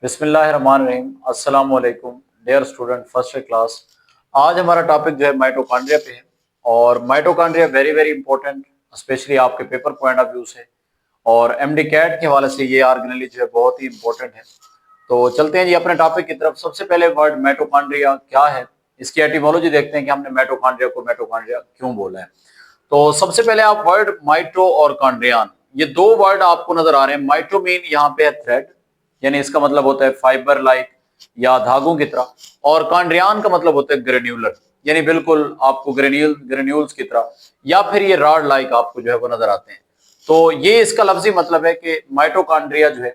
बिस्मिल्लाहिर्रहमानिर्रहीम। अस्सलाम वालेकुम डियर स्टूडेंट फर्स्ट क्लास। आज हमारा टॉपिक जो है माइटोकॉन्ड्रिया पे है और mitochondria very very important specially आपके पेपर पॉइंट ऑफ व्यू से और एमडी कैट के हवाले से ये ऑर्गेनेली जो है बहुत ही इंपॉर्टेंट है। तो चलते हैं जी अपने टॉपिक की तरफ। सबसे पहले वर्ड माइटोकॉन्ड्रिया क्या है, इसकी एटिमोलॉजी देखते हैं कि हमने माइटोकॉन्ड्रिया को माइटोकॉन्ड्रिया क्यों बोला है। तो सबसे पहले आप वर्ड माइट्रो और कॉन्ड्रियान, ये दो वर्ड आपको नजर आ रहे हैं। माइट्रो मीन यहाँ पे है थ्रेड, यानी इसका मतलब होता है फाइबर लाइक या धागों की तरह, और कॉन्ड्रियान का मतलब होता है ग्रेन्यूलर, यानी बिल्कुल आपको ग्रेन्यूल्स की तरह, या फिर ये रॉड लाइक आपको जो है वो नजर आते हैं। तो ये इसका लफ्जी मतलब है कि माइटोकॉन्ड्रिया जो है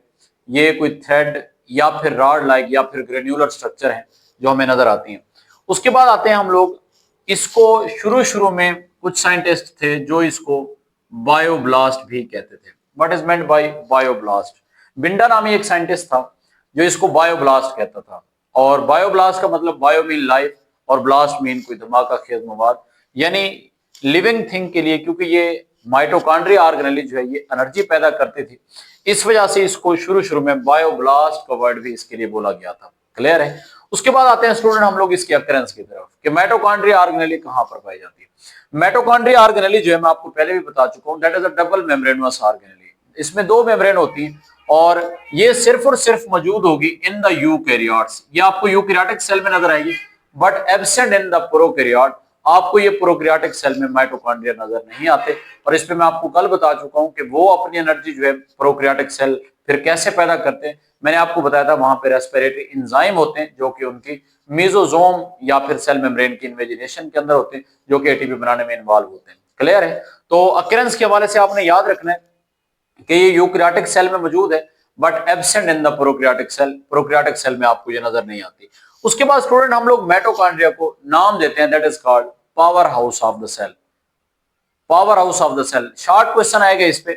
ये कोई थ्रेड या फिर रॉड लाइक या फिर ग्रेन्यूलर स्ट्रक्चर है जो हमें नजर आती है। उसके बाद आते हैं हम लोग इसको, शुरू शुरू में कुछ साइंटिस्ट थे जो इसको बायोब्लास्ट भी कहते थे। What is meant by bioblast? बिंडा नामी एक साइंटिस्ट था जो इसको बायोब्लास्ट कहता था। और बायोब्लास्ट का मतलब बायो मीन लाइफ और ब्लास्ट मीन कोई धमाका खेज मवाद, यानी लिविंग थिंग के लिए, क्योंकि ये माइटोकॉन्ड्रिया ऑर्गेनेली जो है ये एनर्जी पैदा करती थी, इस वजह से इसको शुरू शुरू में बायोब्लास्ट का वर्ड भी इसके लिए बोला गया था। क्लियर है? उसके बाद आते हैं स्टूडेंट हम लोग इसकी अकरेंस की तरफ कि माइटोकॉन्ड्रिया ऑर्गेनेली कहां पर पाई जाती है। माइटोकॉन्ड्रिया ऑर्गेनेली जो है मैं आपको पहले भी बता चुका हूं, that is a double membranous organelle. इसमें दो मेम्ब्रेन होती हैं और ये सिर्फ और सिर्फ मौजूद होगी इन द यूकैरियोट्स। ये आपको यूकैरियोटिक सेल में नजर आएगी but absent in the prokaryote. आपको ये प्रोकैरियोटिक सेल में माइटोकॉन्ड्रिया नजर नहीं आते। और इस पे मैं आपको कल बता चुका हूं कि वो अपनी एनर्जी जो है प्रोकैरियोटिक सेल फिर कैसे पैदा करते हैं। मैंने आपको बताया था वहां पे रेस्पिरेटरी एंजाइम होते हैं जो कि उनकी मेसोसोम या फिर सेल मेम्ब्रेन की इन्वेजिनेशन के अंदर होते हैं, जो कि एटीपी बनाने में इन्वॉल्व होते हैं। क्लियर है? तो अक्रेंस के हवाले से आपने याद रखना है कि ये यूकैरियोटिक सेल में मौजूद है but absent in the prokaryotic cell. Prokaryotic cell में आपको ये नजर नहीं आती। उसके बाद स्टूडेंट हम लोग माइटोकॉन्ड्रिया को नाम देते हैं, that is called power house of the cell. Power house of the cell, short question आएगा इस पे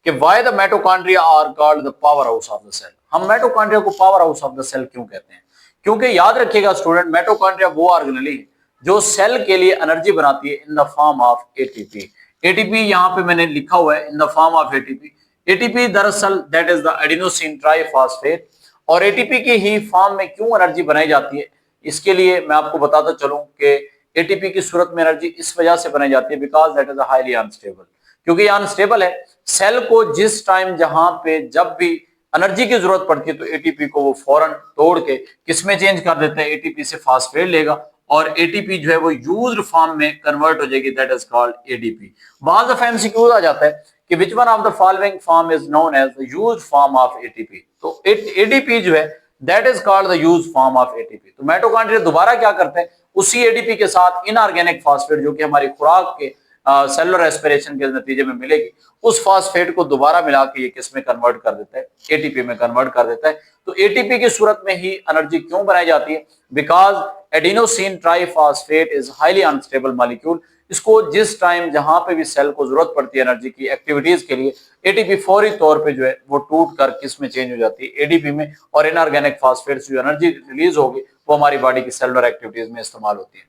कि why the mitochondria are called the power house of the cell. हम माइटोकॉन्ड्रिया को power house of the cell क्यों कहते हैं? क्योंकि याद रखिएगा स्टूडेंट, माइटोकॉन्ड्रिया वो ऑर्गेनेली है जो सेल के लिए एनर्जी बनाती है in the form of ATP. ATP यहां पे मैंने लिखा हुआ है in the form of ATP. ATP दरअसल that is the adenosine triphosphate. और एटीपी की ही फॉर्म में क्यों एनर्जी बनाई जाती है, इसके लिए मैं आपको बताता चलूं कि एटीपी की सूरत में एनर्जी इस वजह से बनाई जाती है because that is highly unstable. क्योंकि ये अनस्टेबल है, सेल को जिस टाइम जहां पे जब भी एनर्जी की जरूरत पड़ती है तो एटीपी को वो फौरन तोड़ के किसमें चेंज कर देता है, एटीपी से फास्फेट लेगा और एटीपी जो है वो यूज्ड फॉर्म में कन्वर्ट हो जाएगी, दैट इज कॉल्ड एडीपी। बाद ऑफ एमसीक्यूज आ जाता है कि which one of the following form is known as the used form of ATP. तो एडीपी जो है that is called the used form of ATP. तो माइटोकॉन्ड्रिया दोबारा क्या करते हैं, उसी एडीपी के साथ इनऑर्गेनिक फास्फेट जो कि हमारी खुराक के सेलुलर रेस्पिरेशन के नतीजे में मिलेगी, उस फास्फेट को दोबारा मिला के ये किस में कन्वर्ट कर देता है, एटीपी में कन्वर्ट कर देता है। तो एटीपी की सूरत में ही एनर्जी क्यों बनाई जाती है, because adenosine triphosphate is highly unstable molecule. इसको जिस टाइम जहां पे भी सेल को जरूरत पड़ती है एनर्जी की एक्टिविटीज के लिए, एटीपी फौरी तौर पे जो है वो टूट कर किस में चेंज हो जाती है, एडीपी में। और इनऑर्गेनिक फास्फेट जो एनर्जी रिलीज होगी वो हमारी बॉडी की सेलुलर एक्टिविटीज में इस्तेमाल होती है।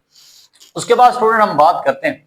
उसके बाद स्टूडेंट हम बात करते हैं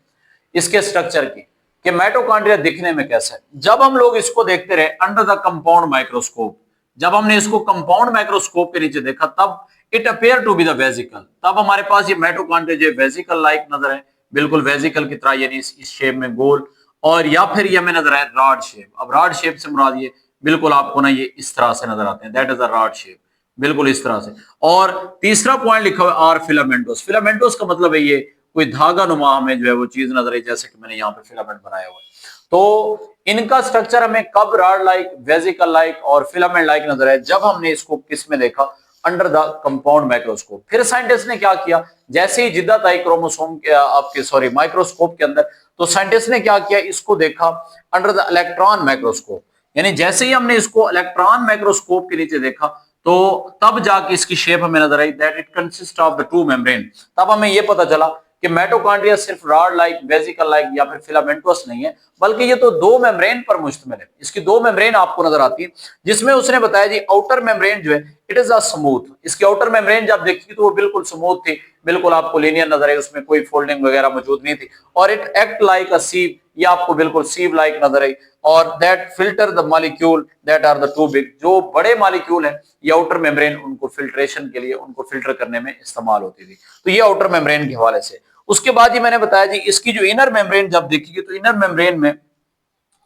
इसके स्ट्रक्चर की कि माइटोकॉन्ड्रिया दिखने में कैसा है। जब हम लोग इसको देखते रहे अंडर द कंपाउंड माइक्रोस्कोप, जब हमने इसको कंपाउंड माइक्रोस्कोप के नीचे देखा तब it appear to be the vesicle. तब हमारे पास ये माइटोकॉन्ड्रिया जो वेजिकल लाइक नजर है, बिल्कुल वेजिकल की तरह, यानी इस शेप में गोल, और या फिर ये हमें नजर आए रॉड शेप। अब रॉड शेप से मुराद ये बिल्कुल आपको ना ये इस तरह से नजर आते हैं, that is a rod shape, बिल्कुल इस तरह से। और तीसरा पॉइंट लिखा हुआ है आर फिलामेंटोस। फिलामेंटोस का मतलब है ये कोई धागा नुमा हमें जो है वो चीज नजर आई, जैसे कि मैंने यहाँ पे फिलामेंट बनाया हुआ है। तो इनका स्ट्रक्चर हमें कब रॉड लाइक, वेजिकल लाइक और फिलामेंट लाइक नजर आए, जब हमने इसको किस में देखा, अंडर द कंपाउंड माइक्रोस्कोप। फिर साइंटिस्ट ने क्या किया, जैसे ही जिद्दत आई क्रोमोसोम के आपके माइक्रोस्कोप के अंदर, तो साइंटिस्ट ने क्या किया, इसको देखा अंडर द इलेक्ट्रॉन माइक्रोस्कोप। यानी जैसे ही हमने इसको इलेक्ट्रॉन माइक्रोस्कोप के नीचे देखा तो तब जाके इसकी शेप हमें नजर आई, that it consist of the two membrane. तब हमें यह पता चला कि माइटोकॉन्ड्रिया सिर्फ रॉड लाइक, वेजिकल लाइक या फिर फिलामेंटोस नहीं है, बल्कि ये तो दो मेम्ब्रेन पर मुश्तमिल है। इसकी दो मेम्ब्रेन आपको नजर आती है, जिसमें उसने बताया जी आउटर मेम्ब्रेन जो है इट इज अ स्मूथ। इसकी आउटर मेम्ब्रेन जब देखी तो वो बिल्कुल स्मूथ थी, बिल्कुल आपको लीनियर नजर आई, उसमें कोई फोल्डिंग वगैरह मौजूद नहीं थी। और it act like a sieve, ये आपको बिल्कुल सीव लाइक नजर आई, और that filter the molecule that are the too big, जो बड़े मॉलिक्यूल हैं ये आउटर मेम्ब्रेन उनको फिल्ट्रेशन के लिए, उनको फिल्टर करने में इस्तेमाल होती थी। तो ये आउटर मेम्ब्रेन के हवाले से। उसके बाद ही मैंने बताया जी इसकी जो इनर मेम्ब्रेन जब देखिए तो इनर मेम्ब्रेन में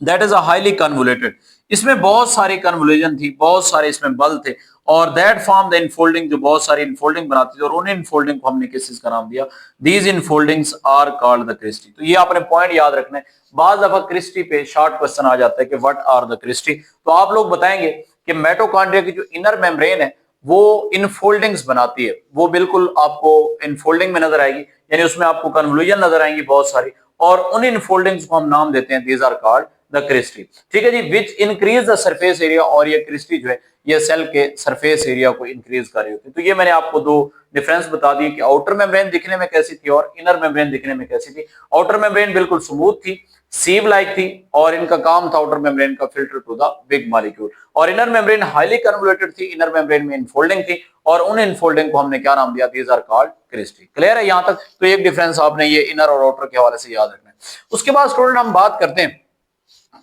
that is a highly convoluted, इसमें बहुत सारी कन्वोल्यूशन थी, बहुत सारे इसमें बल थे, और दैट फॉर्म द इनफोल्डिंग, जो बहुत सारी इनफोल्डिंग बनाती थी, और उन इनफोल्डिंग को हमने किस चीज का नाम दिया, these infoldings are called the cristae. तो ये आपने पॉइंट याद रखना है। बाज दफा क्रिस्टी पे शॉर्ट क्वेश्चन आ जाता है कि व्हाट आर द क्रिस्टी, तो आप लोग बताएंगे कि माइटोकॉन्ड्रिया की जो इनर मेम्ब्रेन है वो इनफोल्डिंग्स बनाती है, वो बिल्कुल आपको इनफोल्डिंग में नजर आएगी, यानी उसमें आपको कन्वोल्यूशन नजर आएंगी बहुत सारी, और उन इनफोल्डिंग्स को हम नाम देते हैं these are called the cristae. ठीक है जी, which increase the surface area, और ये क्रिस्टी जो है ये सेल के सरफेस एरिया को इंक्रीज कर रही होती है। तो ये मैंने आपको दो डिफरेंस बता दिए कि आउटर मेम्ब्रेन दिखने में कैसी थी और इनर मेम्ब्रेन दिखने में कैसी थी। आउटर मेम्ब्रेन बिल्कुल स्मूथ थी, सीव लाइक थी, और इनका काम था आउटर मेम्ब्रेन का filter to the big molecule, और इनर मेम्ब्रेन हाईली कन्वोल्यूटेड थी, इनर मेम्ब्रेन में इनफोल्डिंग थी, और उन इनफोल्डिंग को हमने क्या नाम दिया, these are called cristae. Clear है यहां तक? तो एक डिफरेंस आपने ये इनर और आउटर के हवाले से याद रखना है। उसके बाद स्टूडेंट हम बात करते हैं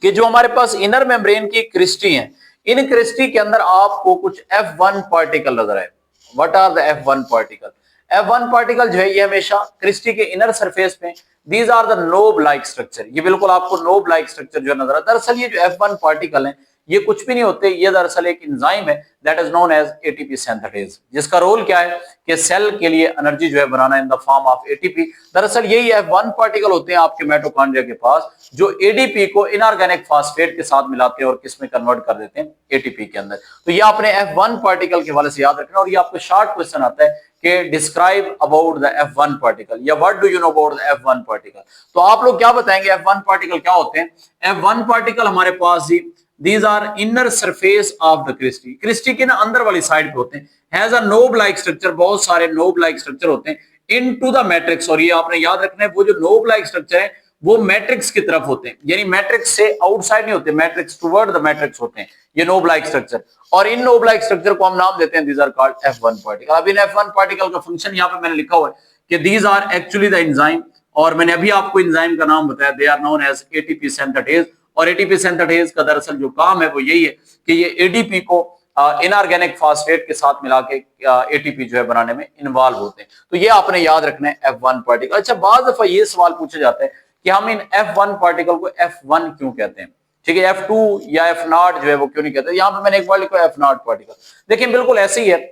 कि जो हमारे पास इनर मेम्ब्रेन की क्रिस्टी है, इन क्रिस्टी के अंदर आपको कुछ F1 पार्टिकल नजर आए। What are the F1 particle? F1 particle जो है ये हमेशा क्रिस्टी के इनर सरफेस पे, these are the knob like structure, ये बिल्कुल आपको नोब लाइक स्ट्रक्चर जो नजर आता है। दरअसल ये जो F1 पार्टिकल है ये कुछ भी नहीं होते, ये दरअसल एक एंजाइम है that is known as ATP synthetase, जिसका रोल क्या है कि सेल के लिए एनर्जी जो है बनाना in the form of ATP. दरअसल यही F1 पार्टिकल होते हैं आपके माइटोकॉन्ड्रिया के पास, जो एडीपी को इनऑर्गेनिक फास्फेट के साथ मिलाते हैं और किस में कन्वर्ट कर देते हैं, एटीपी के अंदर। तो ये आपने F1 पार्टिकल के हवाले से याद रखना, और ये आपको शॉर्ट क्वेश्चन आता है कि describe about the F1 particle, या what do you know about the F1 particle. तो आप लोग क्या बताएंगे F1 पार्टिकल क्या होते हैं? F1 पार्टिकल हमारे पास जी these are inner surface of the crystal, cristae के ना अंदर वाली साइड पे होते हैं, has a knob like structure, बहुत सारे नोब लाइक स्ट्रक्चर होते हैं इनटू द मैट्रिक्स। और ये आपने याद रखना है वो जो नोब लाइक स्ट्रक्चर है वो मैट्रिक्स की तरफ होते हैं, यानी मैट्रिक्स से आउटसाइड नहीं होते, मैट्रिक्स टुवर्ड द मैट्रिक्स होते हैं ये नोब लाइक स्ट्रक्चर, और इन नोब लाइक स्ट्रक्चर को हम नाम देते हैं these are called F1 particle. अब इन F1 पार्टिकल का फंक्शन यहाँ पे मैंने लिखा हुआ है कि these are actually the enzyme, और मैंने अभी आपको एंजाइम का नाम बताया, they are known as ATP synthetase, और एटीपी सिंथेटेज का दरअसल जो काम है वो यही है कि ये एडीपी को इनऑर्गेनिक फास्फेट के साथ मिला के एटीपी जो है बनाने में इन्वॉल्व होते हैं। तो ये आपने याद रखना है F1 पार्टिकल। अच्छा, बाज दफा ये सवाल पूछा जाता है कि हम इन F1 पार्टिकल को F1 क्यों कहते हैं, ठीक है, F2 या F0 जो है वो क्यों नहीं कहते। यहाँ पे मैंने एक बार लिखा F0 पार्टिकल। देखिए बिल्कुल ऐसे ही है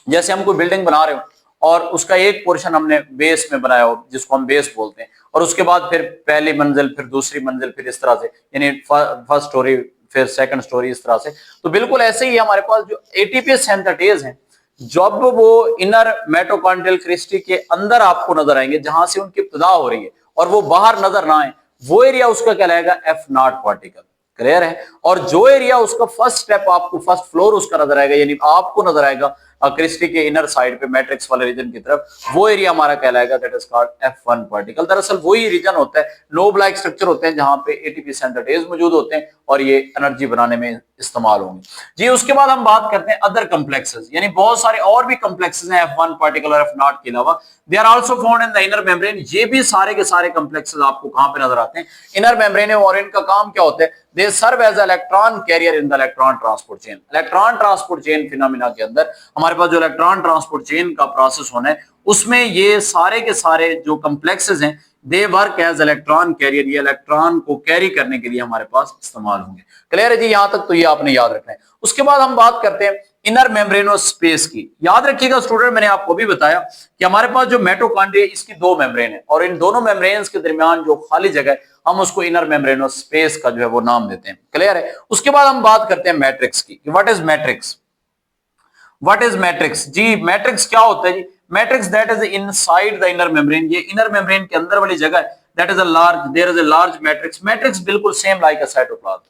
जैसे हम कोई बिल्डिंग बना रहे हो और उसका एक पोर्शन हमने बेस में बनाया हो जिसको हम बेस बोलते हैं, और उसके बाद फिर पहली मंजिल, फिर दूसरी मंजिल, फिर इस तरह से, यानी फर्स्ट स्टोरी, फिर सेकंड स्टोरी, इस तरह से। तो बिल्कुल ऐसे ही हमारे पास जो एटीपी सिंथेटेज है, जब वो इनर माइटोकॉन्ड्रियल क्रिस्टी के अंदर आपको नजर आएंगे जहां से उनकी इब्तिदा हो रही है और वो बाहर नजर ना आए, वो एरिया उसका कहलाएगा F0 पार्टिकल। क्लियर है? और जो एरिया उसका फर्स्ट स्टेप आपको, फर्स्ट फ्लोर उसका नजर आएगा, यानी आपको नजर आएगा क्रिस्टी के इनर साइड पे मैट्रिक्स वाले रीजन की तरफ, वो एरिया हमारा कहलाएगा that is called F1 particle. दरअसल वही रीजन होता है, नोब लाइक स्ट्रक्चर होते हैं जहां पे एटीपी सिंथेटेज मौजूद होते हैं और ये एनर्जी बनाने में इस्तेमाल होंगे जी। उसके बाद हम बात करते हैं अदर कॉम्प्लेक्सेस, यानी बहुत सारे और भी कॉम्प्लेक्सेस हैं F1 पार्टिकल और F0 के अलावा, they are also found in the inner membrane. ये भी सारे के सारे कॉम्प्लेक्सेस आपको कहां पे नजर आते हैं? Inner membrane. और इनका काम क्या होता है? They serve as electron carrier in the electron transport chain. Electron transport chain phenomena के अंदर हमारे पास जो इलेक्ट्रॉन ट्रांसपोर्ट चेन का प्रोसेस होना है उसमें ये सारे के सारे जो कॉम्प्लेक्सेस हैं they work as electron carrier, ये इलेक्ट्रॉन को कैरी करने के लिए हमारे पास इस्तेमाल होंगे। क्लियर है जी यहां तक? तो ये आपने याद रखना है। उसके बाद हम बात करते हैं इनर मेम्ब्रेनो स्पेस की। याद रखिएगा स्टूडेंट, मैंने आपको भी बताया कि हमारे पास जो माइटोकॉन्ड्रिया इसकी दो मेम्ब्रेन है और इन दोनों मेम्ब्रेन्स के दरमियान जो खाली जगह है हम उसको इनर मेम्ब्रेनो स्पेस का जो है वो नाम देते हैं। क्लियर है? उसके बाद हम बात करते हैं मैट्रिक्स की। What is matrix? What is matrix जी? मैट्रिक्स क्या होता है जी? Matrix that is inside the inner membrane, ये इनर मेम्ब्रेन के अंदर वाली जगह है, that is a large, there is a large matrix. Matrix बिल्कुल सेम लाइक अ साइटोप्लाज्म,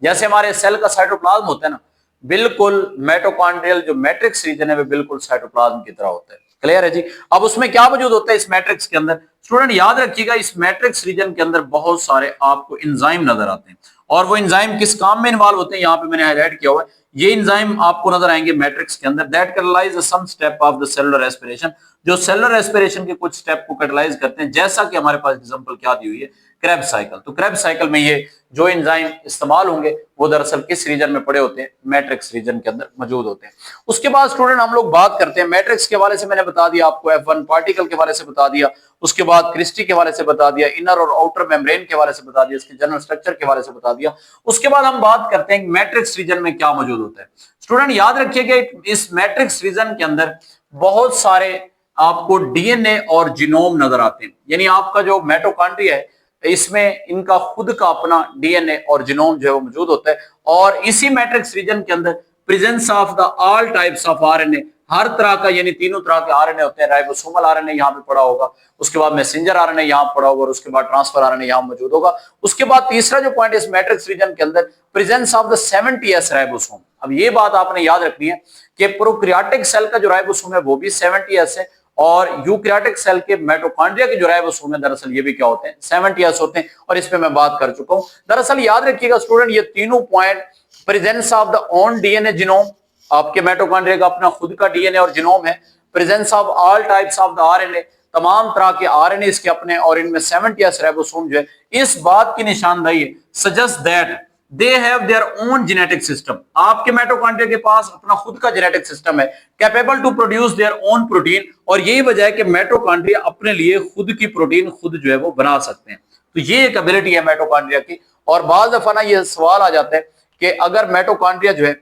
जैसे हमारे सेल का साइटोप्लाज्म होता है ना, बिल्कुल माइटोकॉन्ड्रियल जो मैट्रिक्स रीजन है वो बिल्कुल साइटोप्लाज्म की तरह होता है। क्लियर है जी? अब उसमें क्या मौजूद होता है इस मैट्रिक्स के अंदर? स्टूडेंट याद रखिएगा इस मैट्रिक्स रीजन के अंदर बहुत सारे आपको एंजाइम नजर आते हैं, और वो एंजाइम किस काम में इन्वॉल्व होते हैं यहाँ पे मैंने हाईलाइट किया हुआ है। ये एंजाइम आपको नजर आएंगे मैट्रिक्स के अंदर, that catalyse some step of the cellular respiration, जो सेलुलर रेस्पिरेशन के कुछ स्टेप को कैटलाइज करते हैं। जैसा कि हमारे पास एग्जांपल क्या दी हुई है, क्रेब्स साइकिल। तो क्रेब्स साइकिल में ये जो एंजाइम इस्तेमाल होंगे वो दरअसल किस रीजन में पड़े होते हैं, मैट्रिक्स रीजन के अंदर मौजूद होते हैं। उसके बाद स्टूडेंट हम लोग बात करते हैं मैट्रिक्स के हवाले से, मैंने बता दिया आपको, F1 पार्टिकल के हवाले से बता दिया, उसके बाद क्रिस्टी के हवाले से बता दिया, इनर और आउटर मेम्ब्रेन के हवाले से बता दिया, इसके जनरल स्ट्रक्चर के हवाले से बता दिया। उसके बाद हम बात करते हैं मैट्रिक्स रीजन में क्या मौजूद होता है। स्टूडेंट याद रखिएगा इस मैट्रिक्स रीजन के अंदर बहुत सारे आपको डीएनए और जीनोम नजर आते हैं, यानी आपका जो माइटोकॉन्ड्रिया है इसमें इनका खुद का अपना डीएनए और जीनोम जो है वो मौजूद होता है। और इसी मैट्रिक्स रीजन के अंदर presence of the all types of RNA, हर तरह का यानी तीनों तरह के आरएनए होते हैं। राइबोसोमल आरएनए यहाँ पे पड़ा होगा, उसके बाद मैसेंजर आरएनए यहाँ पड़ा होगा और उसके बाद ट्रांसफर आरएनए यहाँ मौजूद होगा। उसके बाद तीसरा जो पॉइंट इस मैट्रिक्स रीजन के अंदर presence of the 70s ribosome. अब ये बात आपने याद रखनी है कि प्रोकैरियोटिक सेल का जो राइबोसोम है वो भी 70s है और यूकैरियोटिक सेल के माइटोकॉन्ड्रिया के जो राइबोसोम है दरअसल ये भी क्या होते हैं, 70s होते हैं। और इस पे मैं बात कर चुका हूं। दरअसल याद रखिएगा स्टूडेंट ये तीनों point, presence of the own DNA genome, आपके माइटोकॉन्ड्रिया का अपना खुद का डीएनए और जीनोम है, presence of all types of the RNA, तमाम तरह के आरएनए इसके अपने, और इनमें 70s राइबोसोम जो है, इस बात की निशानदेही है suggest that they have their own genetic system. आपके माइटोकॉन्ड्रिया के पास अपना खुद का जेनेटिक सिस्टम है, capable to produce their own protein, और यही वजह है कि माइटोकॉन्ड्रिया अपने लिए खुद की प्रोटीन खुद जो है वो बना सकते हैं। तो ये एक एबिलिटी है माइटोकॉन्ड्रिया की। और बाज दफा ना ये सवाल आ जाता है कि अगर माइटोकॉन्ड्रिया जो है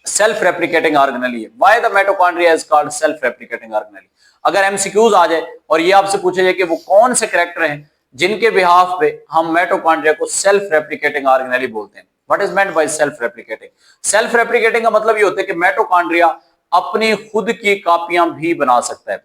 सेल्फ रेप्लिकेटिंग ऑर्गेनेली है, why the mitochondria is called self replicating organelle. अगर एमसीक्यूज आ जाए और ये आपसे पूछे जाए कि वो कौन से कैरेक्टर हैं जिनके बिहाफ पे हम माइटोकॉन्ड्रिया को सेल्फ रेप्लिकेटिंग ऑर्गेनेली बोलते हैं। What is meant by self replicating? Self replicating का मतलब ये होता है कि माइटोकॉन्ड्रिया अपनी खुद की कॉपियां भी बना सकता है।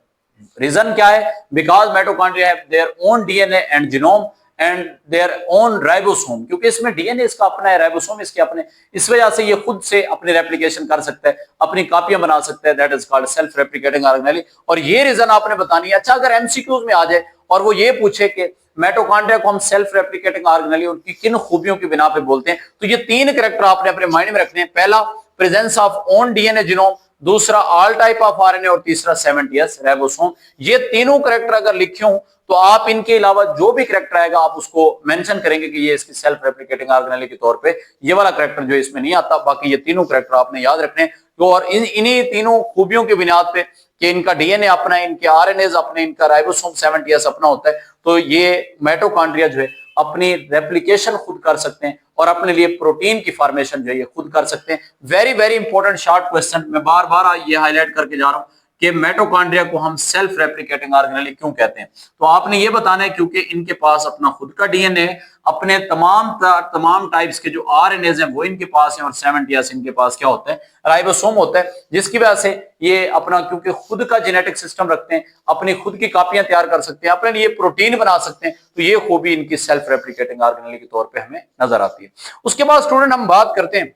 रीजन क्या है? Because mitochondria have their own DNA and genome and their own ribosome, क्योंकि इसमें डीएनए इसका अपना है, राइबोसोम इसके अपने, इस वजह से ये खुद से अपनी रेप्लिकेशन कर सकता है, अपनी कॉपियां बना सकता है। That is called self replicating organelle. और ये रीजन आपने बतानी है। अच्छा, अगर एमसीक्यूज में आ जाए और वो ये पूछे कि माइटोकॉन्ड्रिया को हम सेल्फ रेप्लिकेटिंग ऑर्गेनेली उनकी किन खूबियों की बिना पे बोलते हैं, तो ये तीन कैरेक्टर आपने अपने माइंड में रखने हैं। पहला presence of own DNA genome, दूसरा ऑल टाइप ऑफ आरएनए और तीसरा 70s राइबोसोम। ये तीनों कैरेक्टर अगर लिखे हों तो आप इनके अलावा जो भी कैरेक्टर आएगा आप उसको मेंशन करेंगे कि ये इसकी सेल्फ रेप्लिकेटिंग ऑर्गेनेली के तौर पे ये वाला कैरेक्टर जो इसमें नहीं आता। बाकी ये तीनों कैरेक्टर आपने याद रखने हैं। तो और इन्हीं तीनों खूबियों की बुनियाद पे कि इनका डीएनए अपना है, इनके आरएनएज अपने, इनका राइबोसोम 70s अपना होता है, तो ये माइटोकॉन्ड्रिया जो है अपनी रेप्लिकेशन खुद कर सकते हैं और अपने लिए प्रोटीन की फॉर्मेशन जो है ये खुद कर सकते हैं। Very very important short question, मैं बार बार ये हाईलाइट करके जा रहा हूं कि माइटोकॉन्ड्रिया को हम सेल्फ रेप्लिकेटिंग ऑर्गेनेली क्यों कहते हैं। तो आपने ये बताना है क्योंकि इनके पास अपना खुद का डीएनए है, अपने तमाम टाइप्स के जो आरएनएज हैं वो इनके पास हैं, और 70s इनके पास क्या होता है, राइबोसोम होता है, जिसकी वजह से ये अपना क्योंकि खुद का जेनेटिक सिस्टम रखते हैं, अपनी खुद की कॉपियां तैयार कर सकते हैं, अपने लिए प्रोटीन बना सकते हैं। तो ये खूबी इनकी सेल्फ रेप्लिकेटिंग ऑर्गेनेली के तौर पर हमें नजर आती है। उसके बाद स्टूडेंट हम बात करते हैं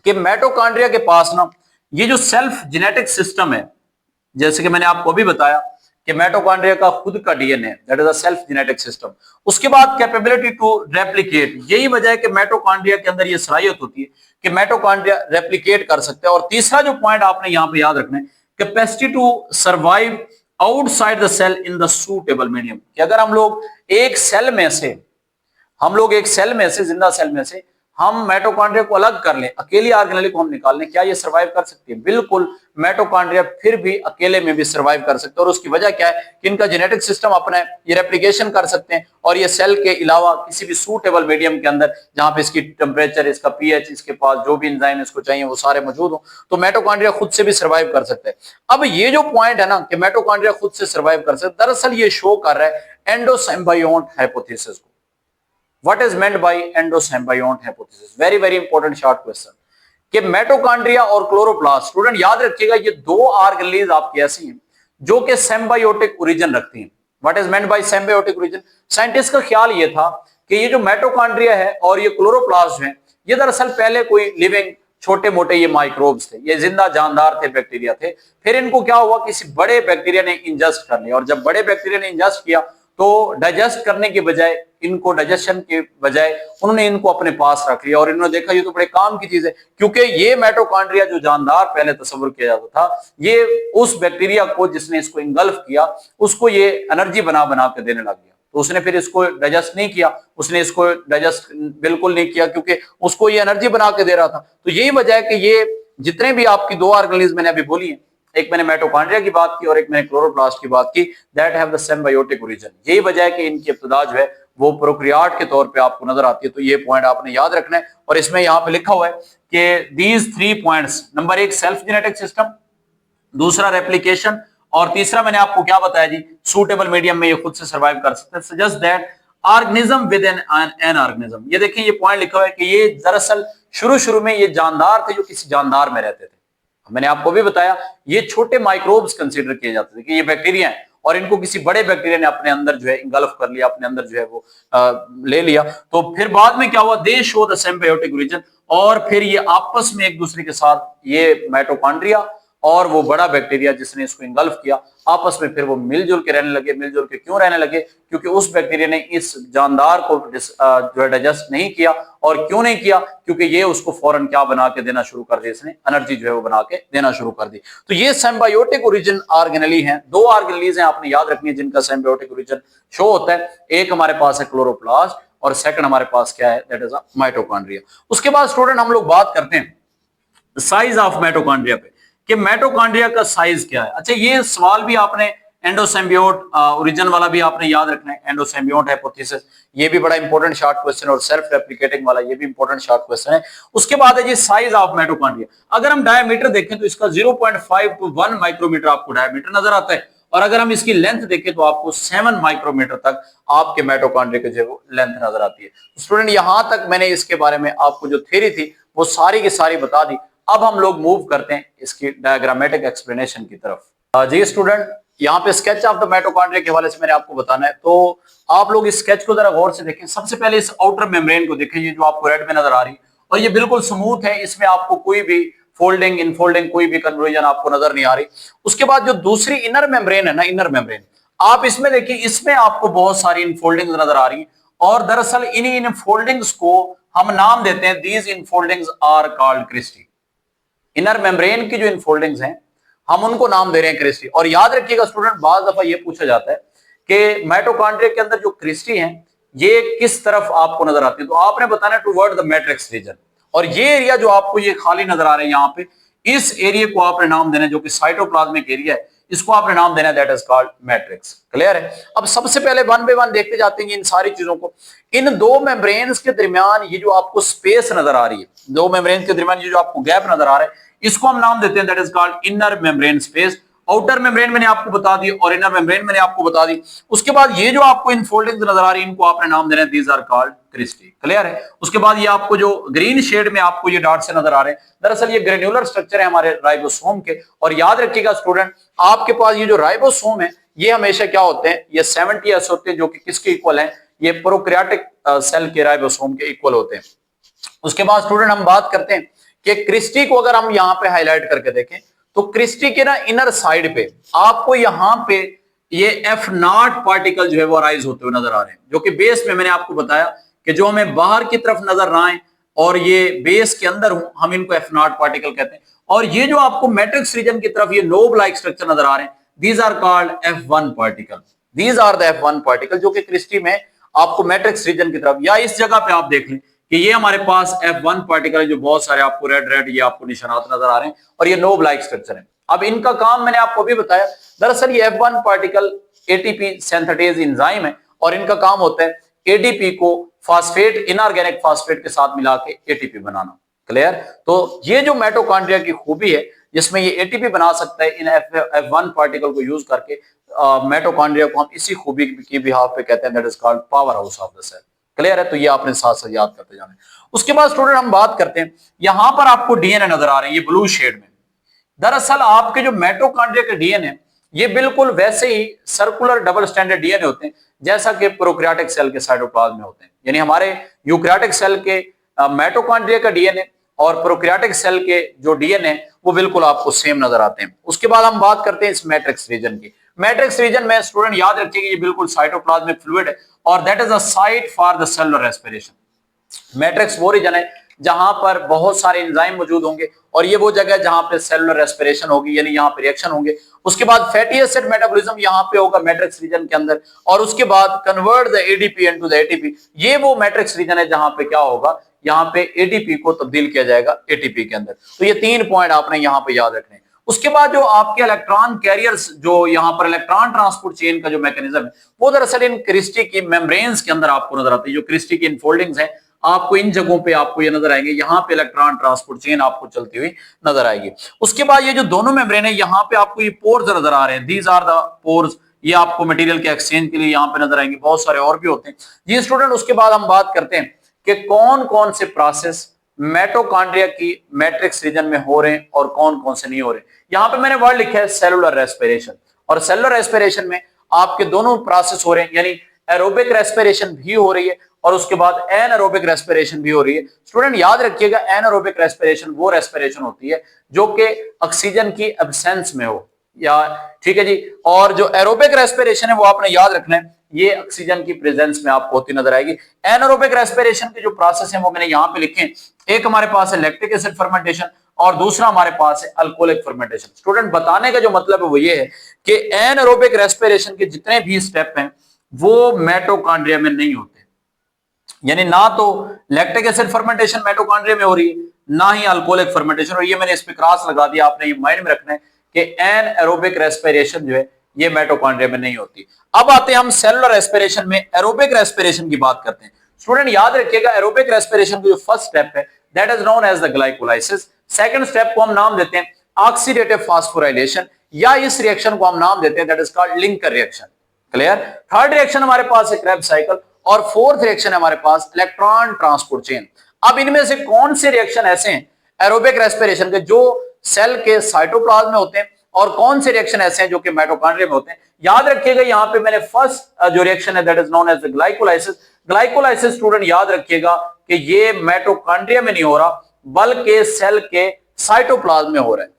कि माइटोकॉन्ड्रिया के पास ना ये जो सेल्फ जेनेटिक सिस्टम है, जैसे कि मैंने आपको अभी बताया कि माइटोकॉन्ड्रिया का खुद का DNA, that is a self genetic system. उसके बाद कैपेबिलिटी टू रेप्लिकेट, यही वजह है कि माइटोकॉन्ड्रिया के अंदर ये सलाहियत होती है कि माइटोकॉन्ड्रिया रेप्लिकेट कर सकते हैं। और तीसरा जो पॉइंट आपने यहां पे याद रखना है, capacity to survive outside the cell in the suitable medium, कि अगर हम लोग एक सेल में से जिंदा सेल में से हम माइटोकॉन्ड्रिया को अलग कर लें, अकेली ऑर्गेनेली को हम निकाल लें, क्या ये सर्वाइव कर सकती है? बिल्कुल, माइटोकॉन्ड्रिया फिर भी अकेले में भी सर्वाइव कर सकते हैं। और उसकी वजह क्या है कि इनका जेनेटिक सिस्टम अपना है, ये रेप्लिकेशन कर सकते हैं, और ये सेल के अलावा किसी भी सूटेबल मीडियम के अंदर जहां पे इसकी टेम्परेचर, इसका पीएच, इसके पास जो भी एंजाइम इसको चाहिए वो सारे मौजूद हो, तो माइटोकॉन्ड्रिया खुद से भी सर्वाइव कर सकते हैं। अब ये जो पॉइंट है ना कि माइटोकॉन्ड्रिया खुद से सर्वाइव कर सकते, दरअसल ये शो कर रहा है एंडोसिम्बायोट हाइपोथेसिस को। What is meant by endosymbionte hypothesis? Very very important short question कि माइटोकॉन्ड्रिया और क्लोरोप्लास्ट, स्टूडेंट याद रखिएगा ये दो ऑर्गेनेलीज आपकी ऐसी हैं जो कि सिम्बायोटिक ओरिजिन रखती हैं। What is meant by symbiotic origin? Scientist का ख्याल ये था कि ये जो माइटोकॉन्ड्रिया है और ये क्लोरोप्लास्ट है, ये दरअसल पहले कोई लिविंग छोटे मोटे ये माइक्रोब्स थे, ये जिंदा जानदार थे, बैक्टीरिया थे। फिर इनको क्या हुआ, किसी बड़े बैक्टीरिया ने इंजेस्ट कर लिया, और जब बड़े बैक्टीरिया ने इंजेस्ट किया तो डाइजेस्ट करने के बजाय, इनको डाइजेशन के बजाय उन्होंने इनको अपने पास रख लिया, और इन्होंने देखा ये तो बड़े काम की चीज है, क्योंकि ये माइटोकॉन्ड्रिया जो जानदार पहले तस्वुर किया जाता था, ये उस बैक्टीरिया को जिसने इसको इंगल्फ किया उसको ये एनर्जी बना बना के देने लग गया। तो उसने फिर इसको डाइजेस्ट नहीं किया, उसने इसको डाइजेस्ट बिल्कुल नहीं किया क्योंकि उसको ये एनर्जी बना के दे रहा था। तो यही वजह है कि ये जितने भी आपकी दो ऑर्गेनिज्म मैंने अभी बोली है, एक मैंने माइटोकॉन्ड्रिया की बात की और एक मैंने क्लोरोप्लास्ट की बात की, that have the symbiotic origin. यही वजह है कि इनकी इब्तिदा जो है वो प्रोक्रियाट के तौर पे आपको नजर आती है। तो ये पॉइंट आपने याद रखना है। और इसमें यहाँ पे लिखा हुआ है कि these 3 points, number 1 self genetic system, दूसरा रेप्लिकेशन, और तीसरा मैंने आपको क्या बताया जी, सूटेबल मीडियम में ये खुद से सर्वाइव कर सकते हैं। Suggest that organism with an organism. ये देखिए ये पॉइंट लिखा हुआ है कि ये दरअसल शुरू में ये जानदार थे जो किसी जानदार में रहते थे। मैंने आपको भी बताया ये छोटे माइक्रोब्स कंसीडर किए जाते थे कि ये बैक्टीरिया हैं और इनको किसी बड़े बैक्टीरिया ने अपने अंदर जो है इंगल्फ कर लिया, अपने अंदर जो है वो ले लिया। तो फिर बाद में क्या हुआ, दे शो द सिम्बायोटिक ओरिजिन, और फिर ये आपस में एक दूसरे के साथ, ये माइटोकॉन्ड्रिया और वो बड़ा बैक्टीरिया जिसने इसको इंगल्फ किया, आपस में फिर वो मिलजुल के रहने लगे। मिलजुल के क्यों रहने लगे? क्योंकि उस बैक्टीरिया ने इस जानदार को जो है डाइजेस्ट नहीं किया। और क्यों नहीं किया? क्योंकि ये उसको फौरन क्या बना के देना शुरू कर दी, इसने एनर्जी जो है वो बना के देना शुरू कर दी। तो ये सिम्बायोटिक ओरिजिन ऑर्गेनेली हैं। दो ऑर्गेनेलीज हैं आपने याद रखनी है जिनका सिम्बायोटिक ओरिजिन शो होता है। एक हमारे पास है क्लोरोप्लास्ट और सेकंड हमारे पास क्या है, दैट इज अ माइटोकॉन्ड्रिया। उसके बाद स्टूडेंट हम लोग बात करते हैं साइज ऑफ माइटोकॉन्ड्रिया पे कि माइटोकॉन्ड्रिया का साइज क्या है। अच्छा ये सवाल भी आपने एंडोसिम्बियोट ओरिजिन वाला भी आपने याद रखना है, एंडोसिम्बियोट हाइपोथेसिस, ये भी बड़ा इंपॉर्टेंट शॉर्ट क्वेश्चन, और सेल्फ रेप्लिकेटिंग वाला ये भी इंपॉर्टेंट शॉर्ट क्वेश्चन है। उसके बाद है जी साइज ऑफ माइटोकॉन्ड्रिया। अगर हम डायमीटर देखें तो इसका 0.5 to 1 माइक्रोमीटर आपको डायमीटर नजर आता है, और अगर हम इसकी लेंथ देखें तो आपको 7 माइक्रोमीटर तक आपके माइटोकॉन्ड्रिया की जो है वो लेंथ नजर आती है। स्टूडेंट यहां तक मैंने इसके बारे में आपको जो थ्योरी थी वो सारी की सारी बता दी। अब हम लोग मूव करते हैं इसकी डायग्रामेटिक एक्सप्लेनेशन की तरफ। जी स्टूडेंट, यहाँ पे स्केच ऑफ द माइटोकॉन्ड्रिया के हवाले से मैंने आपको बताना है, तो आप लोग इस स्केच को जरा गौर से देखें। सबसे पहले इस आउटर मेम्ब्रेन को देखें, ये जो आपको रेड में नजर आ रही है, और ये बिल्कुल स्मूथ है, इसमें आपको कोई भी फोल्डिंग इनफोल्डिंग कोई भी कन्वर्जन आपको नजर नहीं आ रही। उसके बाद जो दूसरी इनर मेम्ब्रेन है ना, इनर मेम्ब्रेन, आप इसमें देखिए, इसमें आपको बहुत सारी इनफोल्डिंग नजर आ रही है, और दरअसल इन्हीं इनफोल्डिंग्स को हम नाम देते हैं, these infoldings are called cristae. Inner membrane की जो इनफोल्डिंग्स हैं हम उनको नाम दे रहे हैं क्रिस्टी। और याद रखिएगा स्टूडेंट, बार दफा ये पूछा जाता है कि माइटोकॉन्ड्रिया के अंदर जो क्रिस्टी हैं ये किस तरफ आपको नजर आती है, तो आपने बताना है टुवर्ड द मैट्रिक्स रीजन। और ये एरिया जो आपको ये खाली नजर आ रहा है यहाँ पे, इस एरिया को आपने नाम देना है जो कि साइटोप्लाज्मिक एरिया है, इसको आपने नाम देना है that is called matrix. Clear है? अब सबसे पहले वन बाय वन देखते जाते हैं इन सारी चीजों को। इन दो मेम्ब्रेन्स के दरमियान ये जो आपको स्पेस नजर आ रही है, दो मेम्ब्रेन्स के दरमियान ये जो आपको गैप नजर आ रहा है, इसको हम नाम देते हैं that is called inner membrane space. Outer membrane मैंने आपको बता दी और इनर मेम्ब्रेन मैंने आपको बता दी। उसके बाद ये जो आपको इनफोल्डिंग्स नजर आ रही है इनको आपने नाम देना है these are called cristae. Clear है? उसके बाद ये आपको जो ग्रीन शेड में आपको ये डॉट से नजर आ रहे हैं, दरअसल ये ग्रेन्युलर स्ट्रक्चर है हमारे राइबोसोम के। और याद रखिएगा स्टूडेंट, आपके पास ये जो राइबोसोम है ये हमेशा क्या होते हैं, ये 70s होते हैं जो कि किसके इक्वल है, ये प्रोकैरियोटिक सेल के राइबोसोम के इक्वल होते हैं। उसके बाद स्टूडेंट हम बात करते हैं कि क्रिस्टी को अगर हम यहां पे हाईलाइट करके देखें तो क्रिस्टी के ना इनर साइड पे आपको यहां पे ये F0 पार्टिकल जो है वो राइज होते हुए नजर आ रहे हैं, जो कि बेस में मैंने आपको बताया कि जो हमें बाहर की तरफ नजर ना आए और ये बेस के अंदर हूं, हम इनको F0 पार्टिकल कहते हैं। और ये जो आपको मैट्रिक्स रीजन की तरफ ये नोब लाइक स्ट्रक्चर नजर आ रहे हैं, these are called F1 particle. These are the F1 particle जो कि क्रिस्टी में आपको मैट्रिक्स रीजन की तरफ, या इस जगह पे आप देख लें कि ये हमारे पास F1 पार्टिकल है, जो बहुत सारे आपको रेड रेड ये आपको निशानात नजर आ रहे हैं, और ये नोब लाइक स्ट्रक्चर है। अब इनका काम मैंने आपको भी बताया, दरअसल ये F1 particle ATP synthetase enzyme है, और इनका काम होता है एडीपी को फास्फेट, इनऑर्गेनिक फास्फेट के साथ मिला के एटीपी बनाना। क्लियर? तो ये जो माइटोकॉन्ड्रिया की खूबी है जिसमें ये एटीपी बना सकता है इन F1 पार्टिकल को यूज करके, माइटोकॉन्ड्रिया को हम इसी खूबी की बिहाफ पे कहते हैं that is called power house of the cell. Clear है? तो ये आपने साथ साथ याद करते जाना है। उसके बाद स्टूडेंट हम बात करते हैं, यहां पर आपको डीएनए नजर आ रहे हैं ये ब्लू शेड में। दरअसल आपके जो माइटोकॉन्ड्रिया के डीएनए ये बिल्कुल वैसे ही सर्कुलर डबल स्टैंडर्ड डीएनए होते हैं जैसा कि प्रोकैरियोटिक सेल के साइटोप्लाज्म में होते हैं। यानी हमारे यूकैरियोटिक सेल के माइटोकॉन्ड्रिया का डीएनए और प्रोकैरियोटिक सेल के जो डीएनए वो बिल्कुल आपको सेम नजर आते हैं। उसके बाद हम बात करते हैं इस मैट्रिक्स रीजन की। मैट्रिक्स रीजन में स्टूडेंट याद रखिएगा ये बिल्कुल साइटोप्लाज्मिक फ्लूइड है, और that is a site for the cellular respiration. Matrix वो रीजन है जहां पर बहुत सारे एंजाइम मौजूद होंगे और ये वो जगह है जहां पे सेलुलर रेस्पिरेशन होगी, यानी यहाँ पे रिएक्शन होंगे। उसके बाद फैटी एसिड मेटाबॉलिज्म यहाँ पे होगा मैट्रिक्स रीजन के अंदर, और उसके बाद convert the ADP into the ATP, ये वो मैट्रिक्स रीजन है जहां पे क्या होगा, यहाँ पे एटीपी को तब्दील किया जाएगा एटीपी के अंदर। तो ये 3 पॉइंट आपने यहाँ पे याद रखने हैं। उसके बाद जो आपके इलेक्ट्रॉन कैरियर्स, जो यहाँ पर इलेक्ट्रॉन ट्रांसपोर्ट चेन का जो मैकेनिज्म है, वो दरअसल इन क्रिस्टी की मेम्ब्रेन्स के अंदर आपको नजर आती है। जो क्रिस्टी की इनफोल्डिंग्स हैं, आपको इन जगहों पे आपको ये नजर आएंगे, यहाँ पे इलेक्ट्रॉन ट्रांसपोर्ट चेन आपको चलती हुई नजर आएगी। उसके बाद ये जो दोनों मेम्ब्रेन है, यहाँ पे आपको ये पोर्स नजर आ रहे हैं, दीज आर द पोर्स, ये आपको मटेरियल के एक्सचेंज के लिए यहाँ पे नजर आएंगे। बहुत सारे और भी होते हैं जी स्टूडेंट। उसके बाद हम बात करते हैं कि कौन कौन से प्रोसेस माइटोकॉन्ड्रिया की मैट्रिक्स रीजन में हो रहे हैं और कौन कौन से नहीं हो रहे। यहां पे मैंने वर्ड लिखा है सेलुलर रेस्पिरेशन, और सेलुलर रेस्पिरेशन में आपके दोनों प्रोसेस हो रहे हैं, यानी एरोबिक रेस्पिरेशन भी हो रही है और उसके बाद एनारोबिक रेस्पिरेशन भी हो रही है। स्टूडेंट याद रखिएगा, एनारोबिक रेस्पिरेशन वो रेस्पिरेशन होती है जो कि ऑक्सीजन की एब्सेंस में हो, या ठीक है जी। और जो एरोबिक रेस्पिरेशन है वो आपने याद रखना है, ये ऑक्सीजन की प्रेजेंस में आपको होती नजर आएगी। एनारोबिक रेस्पिरेशन के जो प्रोसेस है वो मैंने यहां पे लिखे हैं। एक हमारे पास है लैक्टिक एसिड फर्मेंटेशन और दूसरा हमारे पास है अल्कोहलिक फर्मेंटेशन। स्टूडेंट बताने का जो मतलब है वो ये है कि एनारोबिक रेस्पिरेशन के जितने भी स्टेप हैं वो माइटोकॉन्ड्रिया में नहीं होते, यानी ना तो लैक्टिक एसिड फर्मेंटेशन माइटोकॉन्ड्रिया में हो रही है, ना ही अल्कोहलिक फर्मेंटेशन। और ये मैंने इस पे क्रॉस लगा दिया, आपने ये माइंड में रखना है कि एनारोबिक रेस्पिरेशन जो है ये माइटोकॉन्ड्रिया में नहीं होती। अब आते हैं हम सेलुलर रेस्पिरेशन में, एरोबिक रेस्पिरेशन की बात करते हैं। स्टूडेंट याद रखिएगा, एरोबिक रेस्पिरेशन का जो फर्स्ट स्टेप है that is known as the glycolysis. Second step को हम नाम देते हैं ऑक्सीडेटिव फास्फोराइलेशन, या इस रिएक्शन को हम नाम देते हैं that is called linker reaction. Clear. Third reaction हमारे पास है क्रेब्स साइकिल, और फोर्थ रिएक्शन है हमारे पास इलेक्ट्रॉन ट्रांसपोर्ट चेन। अब इनमें से कौन से रिएक्शन ऐसे हैं एरोबिक रेस्पिरेशन के जो सेल के साइटोप्लाज्म में होते हैं, और कौन से रिएक्शन ऐसे हैं जो कि माइटोकॉन्ड्रिया में होते हैं। याद रखिएगा, यहां पे मैंने फर्स्ट जो रिएक्शन है that is known as the glycolysis. Glycolysis student याद रखिएगा कि ये माइटोकॉन्ड्रिया में नहीं हो रहा, बल्कि सेल के साइटोप्लाज्म में हो रहा है।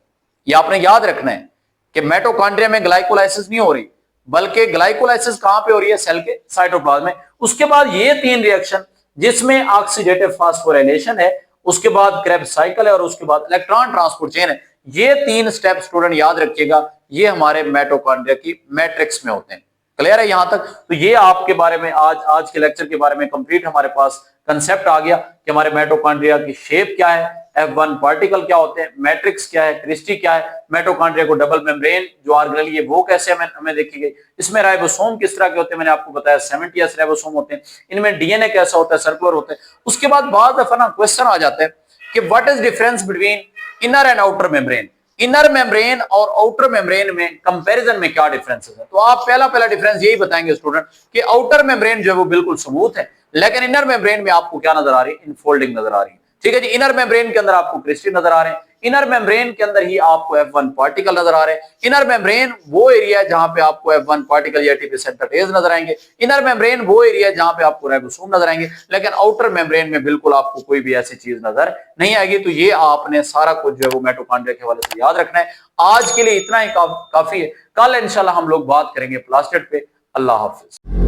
ये आपने याद रखना है कि माइटोकॉन्ड्रिया में ग्लाइकोलाइसिस नहीं हो रही, बल्कि ग्लाइकोलाइसिस कहां पे हो रही है, सेल के साइटोप्लाज्म में। उसके बाद ये 3 रिएक्शन जिसमें ऑक्सीडेटिव फास्फोराइलेशन है, उसके बाद क्रेब्स साइकिल है, और उसके बाद इलेक्ट्रॉन ट्रांसपोर्ट चेन है, ये 3 स्टेप स्टूडेंट याद रखिएगा, ये हमारे माइटोकॉन्ड्रिया की मैट्रिक्स में होते हैं। क्लियर है यहां तक। तो ये आपके बारे में आज के लेक्चर के बारे में कंप्लीट हमारे पास कंसेप्ट आ गया कि हमारे माइटोकॉन्ड्रिया की शेप क्या है, F1 पार्टिकल क्या होते हैं, मैट्रिक्स क्या है, क्रिस्टी क्या है, माइटोकॉन्ड्रिया को डबल मेम्ब्रेन जो ऑर्गेनेल है वो कैसे हमें देखी गई, इसमें राइबोसोम किस तरह के होते हैं, मैंने आपको बताया 70s राइबोसोम होते हैं, इनमें डीएनए कैसा होता है, सर्कुलर होता है। उसके बाद बाद दफा ना क्वेश्चन आ जाता है कि what is difference between inner and outer membrane, inner membrane और आउटर मेम्ब्रेन में कंपैरिजन में क्या डिफरेंसेस है। तो आप पहला डिफरेंस यही बताएंगे स्टूडेंट कि आउटर मेम्ब्रेन जो है वो बिल्कुल स्मूथ है, लेकिन इनर मेम्ब्रेन में आपको क्या नजर आ रही है, इनफोल्डिंग नजर आ रही है। ठीक है जी। इनर मेम्ब्रेन के अंदर आपको क्रिस्टल नजर आ रहे हैं, इनर मेम्ब्रेन के अंदर ही आपको F1 पार्टिकल नजर आ रहे हैं। इनर मेम्ब्रेन वो एरिया है जहां पे आपको F1 पार्टिकल या एटीपी सिंथेटेज नजर आएंगे, इनर मेम्ब्रेन वो एरिया है जहां पे आपको राइबोसोम नजर आएंगे, लेकिन आउटर मेम्ब्रेन में बिल्कुल आपको कोई भी ऐसी चीज नजर नहीं आएगी। तो ये आपने सारा कुछ जो है वो माइटोकॉन्ड्रिया के हवाले से याद रखना है। आज के लिए इतना ही काफी है, कल इंशाल्लाह हम लोग बात करेंगे प्लास्टिड पे। अल्लाह हाफिज।